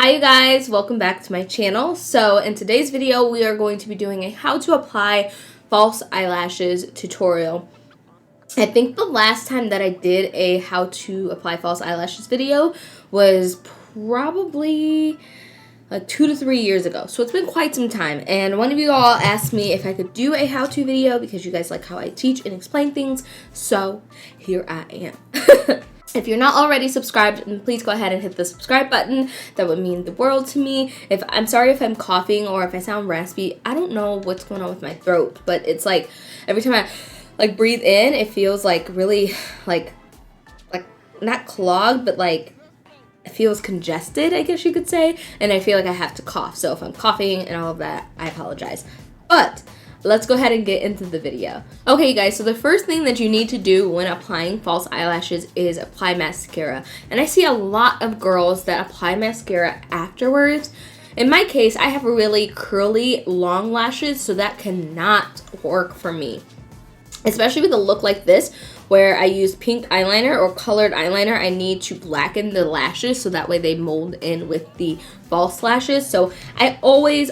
Hi you guys, welcome back to my channel. So in today's video we are going to be doing a how to apply false eyelashes tutorial. I think the last time that I did a how to apply false eyelashes video was probably like 2 to 3 years ago. So it's been quite some time, and one of you all asked me if I could do a how-to video because you guys like how I teach and explain things. So here I am. If you're not already subscribed, then please go ahead and hit the subscribe button. That would mean the world to me. I'm sorry if I'm coughing or if I sound raspy. I don't know what's going on with my throat, but it's like every time I like breathe in, it feels like really like not clogged, but like it feels congested, I guess you could say, and I feel like I have to cough. So if I'm coughing and all of that, I apologize. But let's go ahead and get into the video. Okay, you guys, so the first thing that you need to do when applying false eyelashes is apply mascara. And I see a lot of girls that apply mascara afterwards. In my case, I have really curly, long lashes, so that cannot work for me. Especially with a look like this, where I use pink eyeliner or colored eyeliner, I need to blacken the lashes so that way they mold in with the false lashes. So I always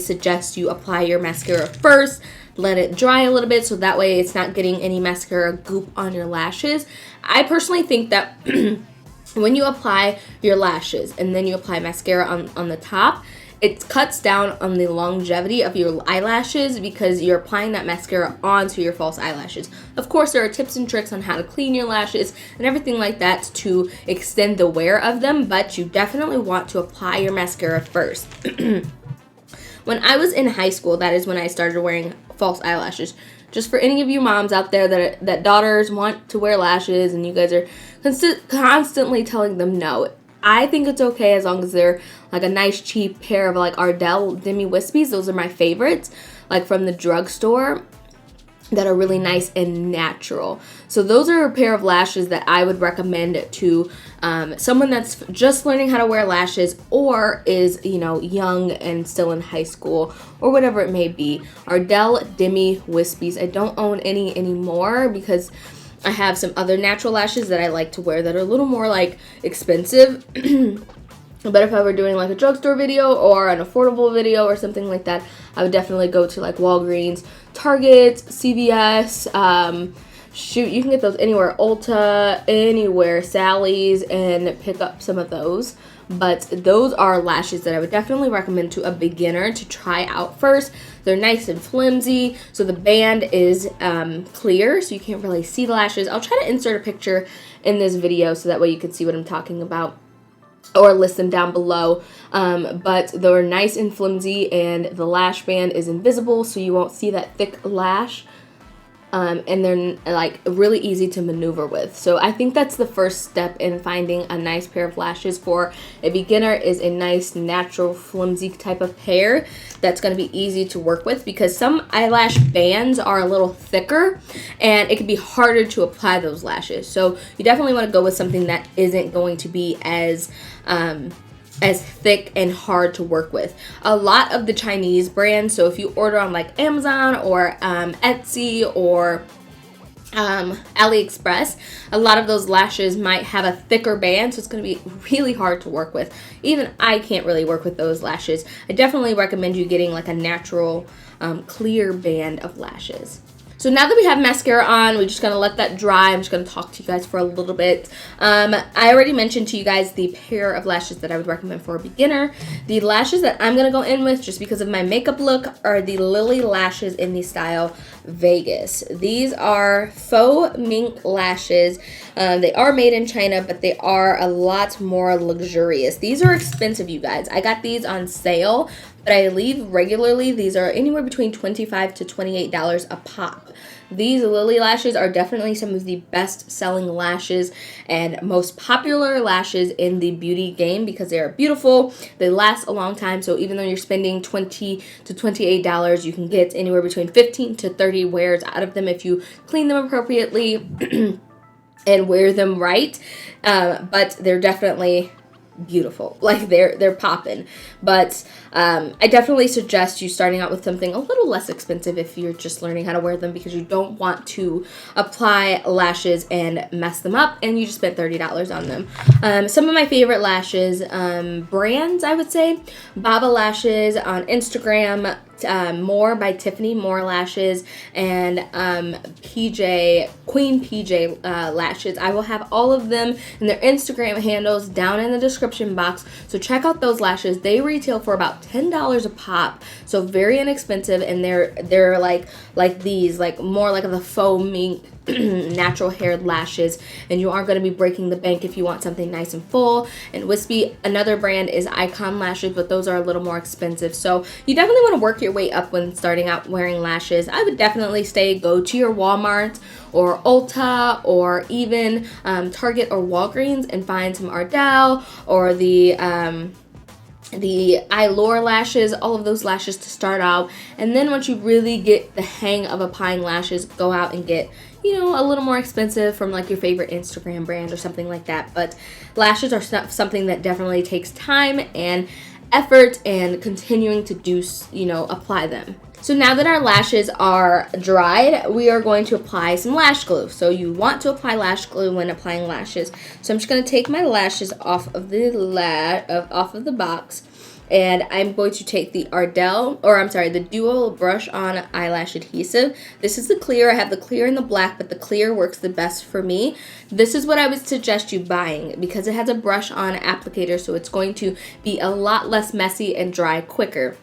suggest you apply your mascara first, let it dry a little bit so that way it's not getting any mascara goop on your lashes. I personally think that when you apply your lashes and then you apply mascara on the top, it cuts down on the longevity of your eyelashes because you're applying that mascara onto your false eyelashes. Of course, there are tips and tricks on how to clean your lashes and everything like that to extend the wear of them, but you definitely want to apply your mascara first. When I was in high school, that is when I started wearing false eyelashes. Just for any of you moms out there that daughters want to wear lashes and you guys are constantly telling them no, I think it's okay as long as they're like a nice cheap pair of like Ardell Demi Wispies. Those are my favorites, like from the drugstore, that are really nice and natural. So those are a pair of lashes that I would recommend to someone that's just learning how to wear lashes or is, you know, young and still in high school or whatever it may be. Ardell Demi Wispies. I don't own any anymore because I have some other natural lashes that I like to wear that are a little more like expensive. But if I were doing like a drugstore video or an affordable video or something like that, I would definitely go to like Walgreens, Target, CVS, shoot, you can get those anywhere, Ulta, anywhere, Sally's, and pick up some of those. But those are lashes that I would definitely recommend to a beginner to try out first. They're nice and flimsy, so the band is clear, so you can't really see the lashes. I'll try to insert a picture in this video so that way you can see what I'm talking about, or list them down below. But they're nice and flimsy, and the lash band is invisible, so you won't see that thick lash. And they're like really easy to maneuver with. So I think that's the first step in finding a nice pair of lashes for a beginner, is a nice natural flimsy type of pair that's going to be easy to work with, because some eyelash bands are a little thicker and it can be harder to apply those lashes. So you definitely want to go with something that isn't going to be as thick and hard to work with. A lot of the Chinese brands, so if you order on like Amazon or Etsy or AliExpress, a lot of those lashes might have a thicker band, so it's going to be really hard to work with. Even I can't really work with those lashes. I definitely recommend you getting like a natural clear band of lashes. So now that we have mascara on, we're just going to let that dry. I'm just going to talk to you guys for a little bit. I already mentioned to you guys the pair of lashes that I would recommend for a beginner. The lashes that I'm going to go in with, just because of my makeup look, are the Lilly lashes in the style Vegas. These are faux mink lashes. They are made in China, but they are a lot more luxurious. These are expensive, you guys. I got these on sale, but I leave regularly. These are anywhere between $25 to $28 a pop. These Lilly lashes are definitely some of the best selling lashes and most popular lashes in the beauty game because they are beautiful. They last a long time, so even though you're spending $20 to $28, you can get anywhere between 15 to 30 wears out of them if you clean them appropriately and wear them right. But they're definitely beautiful. Like they're popping. But I definitely suggest you starting out with something a little less expensive if you're just learning how to wear them, because you don't want to apply lashes and mess them up and you just spent $30 on them. Some of my favorite lashes, brands, I would say, Bava lashes on Instagram, More by Tiffany, More lashes, and Queen PJ lashes. I will have all of them and their Instagram handles down in the description box, so check out those lashes. They retail for about $10 a pop, so very inexpensive, and they're like these, like more like the faux mink natural haired lashes, and you aren't going to be breaking the bank if you want something nice and full. And Wispy, another brand, is iKon lashes, but those are a little more expensive, so you definitely want to work your way up when starting out wearing lashes. I would definitely go to your Walmart or Ulta or even Target or Walgreens and find some Ardell or the Allure lashes, all of those lashes to start out. And then once you really get the hang of applying lashes, go out and get, you know, a little more expensive from like your favorite Instagram brand or something like that. But lashes are something that definitely takes time and effort and continuing to do, you know, apply them. So now that our lashes are dried, we are going to apply some lash glue. So you want to apply lash glue when applying lashes. So I'm just going to take my lashes off of the box, and I'm going to take the the Dual Brush On Eyelash Adhesive. This is the clear. I have the clear and the black, but the clear works the best for me. This is what I would suggest you buying because it has a brush on applicator, so it's going to be a lot less messy and dry quicker.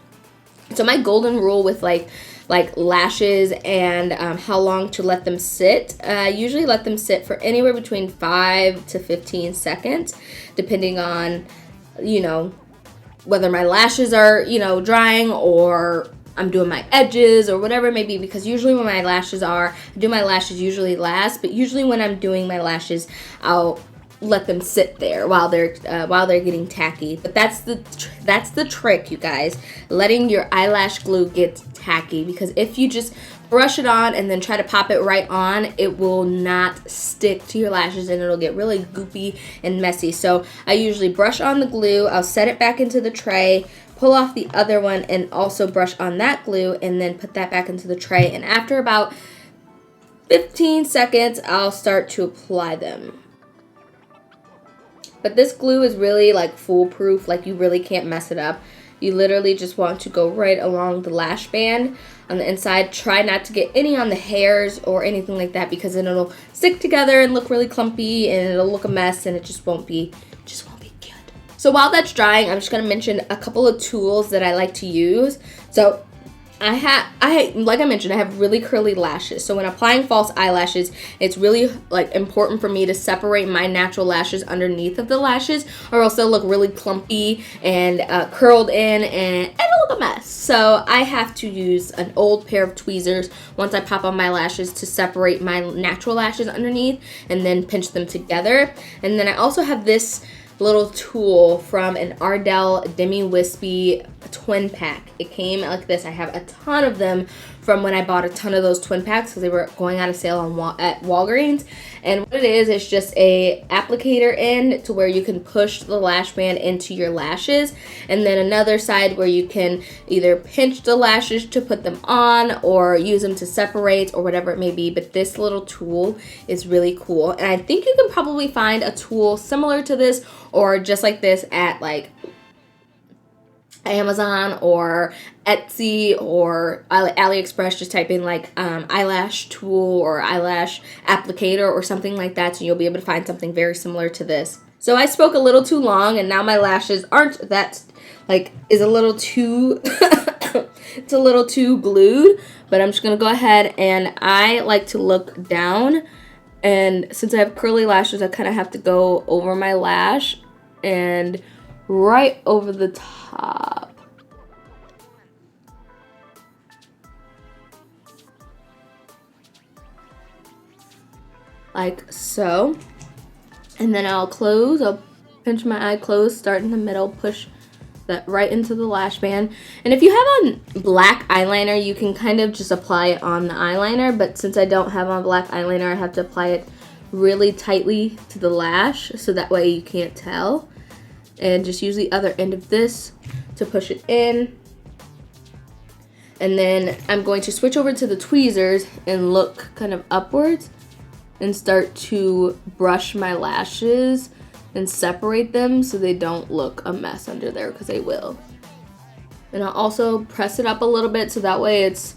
So my golden rule with like lashes and how long to let them sit, usually let them sit for anywhere between 5 to 15 seconds, depending on, you know, whether my lashes are, you know, drying or I'm doing my edges or whatever it may be, because usually when my lashes are, I do my lashes usually last, but usually when I'm doing my lashes, I'll let them sit there while they're getting tacky. But that's the trick, you guys, letting your eyelash glue get tacky, because if you just brush it on and then try to pop it right on, it will not stick to your lashes and it'll get really goopy and messy. So I usually brush on the glue, I'll set it back into the tray, pull off the other one and also brush on that glue and then put that back into the tray, and after about 15 seconds I'll start to apply them. But this glue is really like foolproof, like you really can't mess it up. You literally just want to go right along the lash band on the inside. Try not to get any on the hairs or anything like that, because then it'll stick together and look really clumpy and it'll look a mess and it just won't be good. So while that's drying, I'm just gonna mention a couple of tools that I like to use. So like I mentioned, I have really curly lashes. So when applying false eyelashes, it's really like important for me to separate my natural lashes underneath of the lashes, or else they'll look really clumpy and curled in and it'll look a mess. So I have to use an old pair of tweezers once I pop on my lashes to separate my natural lashes underneath and then pinch them together. And then I also have this little tool from an Ardell Demi Wispy twin pack. It came like this. I have a ton of them from when I bought a ton of those twin packs because they were going out of sale at Walgreens. And what it is just a applicator end to where you can push the lash band into your lashes, and then another side where you can either pinch the lashes to put them on or use them to separate or whatever it may be. But this little tool is really cool, and I think you can probably find a tool similar to this or just like this at like Amazon or Etsy or AliExpress. Just type in like eyelash tool or eyelash applicator or something like that, so you'll be able to find something very similar to this. So I spoke a little too long, and now my lashes aren't that, like, is a little too it's a little too glued, but I'm just gonna go ahead, and I like to look down, and since I have curly lashes, I kind of have to go over my lash and right over the top. Like so. And then I'll pinch my eye close, start in the middle, push that right into the lash band. And if you have on black eyeliner, you can kind of just apply it on the eyeliner, but since I don't have on black eyeliner, I have to apply it really tightly to the lash so that way you can't tell. and just use the other end of this to push it in. And then I'm going to switch over to the tweezers and look kind of upwards and start to brush my lashes and separate them so they don't look a mess under there, because they will. And I'll also press it up a little bit so that way it's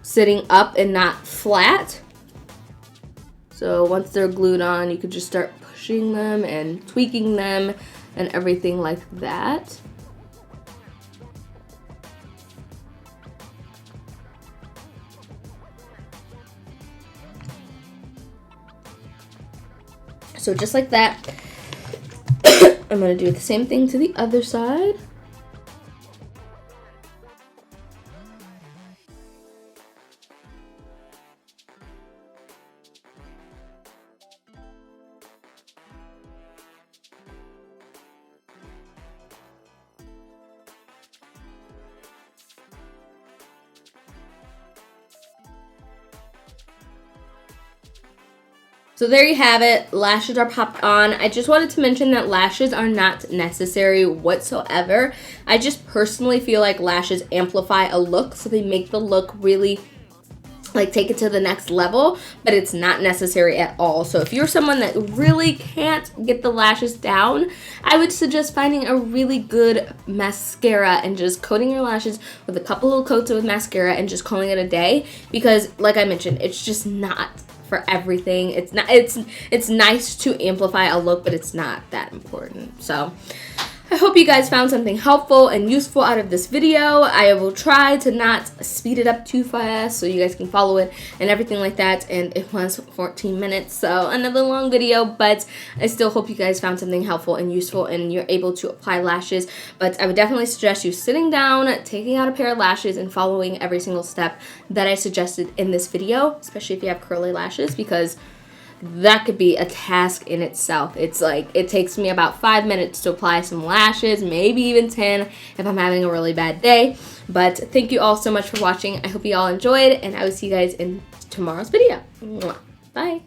sitting up and not flat. So once they're glued on, you could just start pushing them and tweaking them and everything like that. So just like that, I'm going to do the same thing to the other side. So there you have it, lashes are popped on. I just wanted to mention that lashes are not necessary whatsoever. I just personally feel like lashes amplify a look, so they make the look really, like, take it to the next level, but it's not necessary at all. So if you're someone that really can't get the lashes down, I would suggest finding a really good mascara and just coating your lashes with a couple little coats with mascara and just calling it a day, because like I mentioned, it's just not for everything. It's nice to amplify a look, but it's not that important. So I hope you guys found something helpful and useful out of this video. I will try to not speed it up too fast so you guys can follow it and everything like that. And it was 14 minutes, so another long video, but I still hope you guys found something helpful and useful and you're able to apply lashes. But I would definitely suggest you sitting down, taking out a pair of lashes, and following every single step that I suggested in this video, especially if you have curly lashes, because that could be a task in itself. It's like, it takes me about 5 minutes to apply some lashes, maybe even 10 if I'm having a really bad day. But thank you all so much for watching. I hope you all enjoyed, and I will see you guys in tomorrow's video. Mwah. Bye.